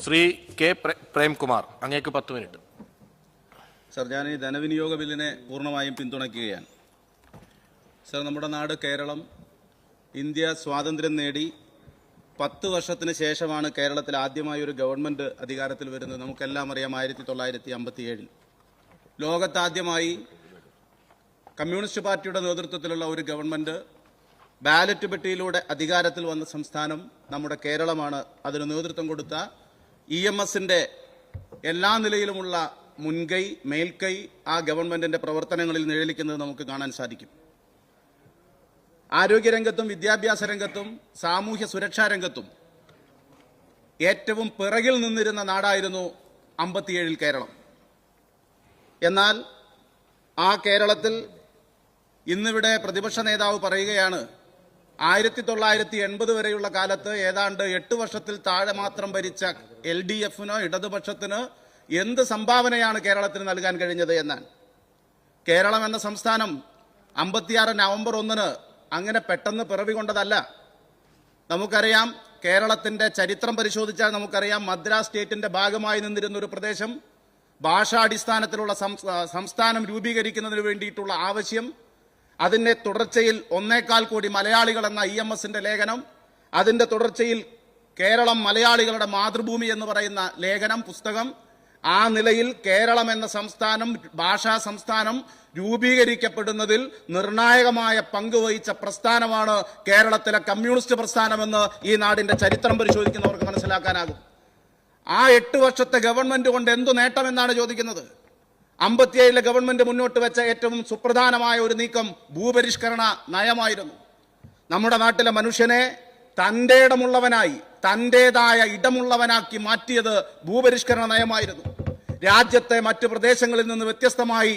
Shri K Premkumar, അങ്ങേക്ക് 10 minute. Sir, ഞാൻ ഈ ധനവിനിയോഗ ബില്ലിനെ പൂർണ്ണമായും പിന്തുണയ്ക്കുകയാണ്. സർ, നമ്മുടെ നാട് കേരളം ഇന്ത്യ സ്വാതന്ത്ര്യം നേടി 10 വർഷത്തിന് ശേഷമാണ് കേരളത്തിൽ ആദ്യമായി ഒരു ഗവൺമെൻറ് അധികാരത്തിൽ വരുന്നത്. നമുക്കെല്ലാം അറിയാം, 1957 ലോകത്താദ്യമായി കമ്മ്യൂണിസ്റ്റ് പാർട്ടിയുടെ നേതൃത്വത്തിലുള്ള ഒരു ഗവൺമെൻറ് ബാലറ്റ് പെട്ടിയിലൂടെ അധികാരത്തിൽ വന്ന സംസ്ഥാനം നമ്മുടെ കേരളമാണ്. അതിന് നേതൃത്വം കൊടുത്ത EMSന്റെ എല്ലാ നിലയിലുമുള്ള മുൻകൈ, മേൽക്കൈ ആ ഗവൺമെന്റിന്റെ പ്രവർത്തനങ്ങളിൽ നിഴലിക്കുന്നത് നമുക്ക് കാണാൻ സാധിക്കും. ആരോഗ്യരംഗത്തും വിദ്യാഭ്യാസ രംഗത്തും സാമൂഹ്യ സുരക്ഷാ രംഗത്തും ഏറ്റവും പിറകിൽ നിന്നിരുന്ന നാടായിരുന്നു 57 കേരളം. എന്നാൽ ആ കേരളത്തിൽ ഇന്നിവിടെ പ്രതിപക്ഷ നേതാവ് പറയുകയാണ്, 1980 വരെയുള്ള കാലത്ത് ഏതാണ്ട് 8 വർഷത്തിൽ താഴെ മാത്രം ഭരിച്ച LDFനോ ഇടതുപക്ഷത്തിന് എന്ത് സംഭാവനയാണ് കേരളത്തിന് നൽകാൻ കഴിഞ്ഞത് എന്നാണ്. കേരളം എന്ന സംസ്ഥാനം 56 നവംബർ 1 അങ്ങനെ പെട്ടെന്ന് പിറവി കൊണ്ടതല്ല. നമുക്കറിയാം, കേരളത്തിന്റെ ചരിത്രം പരിശോധിച്ചാൽ നമുക്കറിയാം, മദ്രാസ് സ്റ്റേറ്റിന്റെ ഭാഗമായി നിന്നിരുന്ന ഒരു പ്രദേശം ഭാഷാടിസ്ഥാനത്തിലുള്ള സംസ്ഥാനം രൂപീകരിക്കുന്നതിന് വേണ്ടിയിട്ടുള്ള ആവശ്യം, അതിന്റെ തുടർച്ചയിൽ 1.25 കോടി മലയാളികൾ എന്ന EMSന്റെ ലേഖനം, അതിന്റെ തുടർച്ചയിൽ കേരളം മലയാളികളുടെ മാതൃഭൂമി എന്ന് പറയുന്ന ലേഖനം, പുസ്തകം, ആ നിലയിൽ കേരളം എന്ന സംസ്ഥാനം, ഭാഷാ സംസ്ഥാനം രൂപീകരിക്കപ്പെടുന്നതിൽ നിർണായകമായ പങ്ക് വഹിച്ച പ്രസ്ഥാനമാണ് കേരളത്തിലെ കമ്മ്യൂണിസ്റ്റ് പ്രസ്ഥാനമെന്ന് ഈ നാടിന്റെ ചരിത്രം പരിശോധിക്കുന്നവർക്ക് മനസ്സിലാക്കാനാകും. ആ 8 വർഷത്തെ ഗവൺമെന്റ് കൊണ്ട് എന്തു നേട്ടമെന്നാണ് ചോദിക്കുന്നത്. 57 ഗവൺമെന്റ് മുന്നോട്ട് വെച്ച ഏറ്റവും സുപ്രധാനമായ ഒരു നീക്കം ഭൂപരിഷ്കരണ നയമായിരുന്നു. നമ്മുടെ നാട്ടിലെ മനുഷ്യനെ തന്റെ ഇടമുള്ളവനായി, തന്റേതായ ഇടമുള്ളവനാക്കി മാറ്റിയത് ഭൂപരിഷ്കരണ നയമായിരുന്നു. രാജ്യത്തെ മറ്റു പ്രദേശങ്ങളിൽ നിന്ന് വ്യത്യസ്തമായി